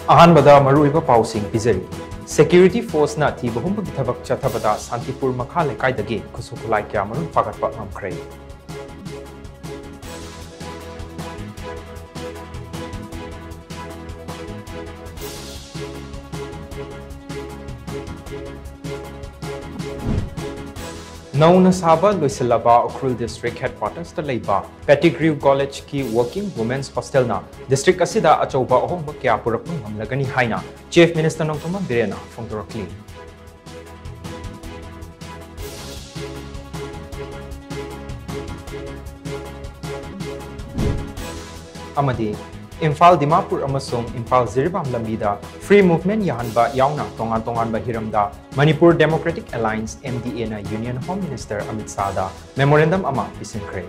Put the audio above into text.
अहानबदा मरुइबा पाउसिंग पिजरी security force ना थी बहुम थबक चथबदा शांतिपुर मखा लेकाइदगी खुसु खुलाई क्या मनु पागतपा नमख्रे नौना साबा लुइसलबा उखरुल डिस्ट्रिक्ट हेडक्वार्टर्स ता लेबा पेटिग्रीव कॉलेज की वर्किंग वुमेन्स हॉस्टल ना डिस्ट्रिक्ट असिदा अचौबा अहोंब क्या पुरक्नु हमलगनी हाइना चीफ मिनिस्टर नोंथोमा बिरेना फोंदोरक्ली अमदी इम्फाल दिमापुर अमसोंग इम्फाल जिरिबाम लंबीदा फ्री मूवमेंट याहनबा याउना तोंगान तोंगानबा हिरमदा मणिपुर डेमोक्रेटिक अलायंस MDA ना यूनियन होम मिनिस्टर अमित शाहदा मेमोरेंडम अमा पिसिनख्रे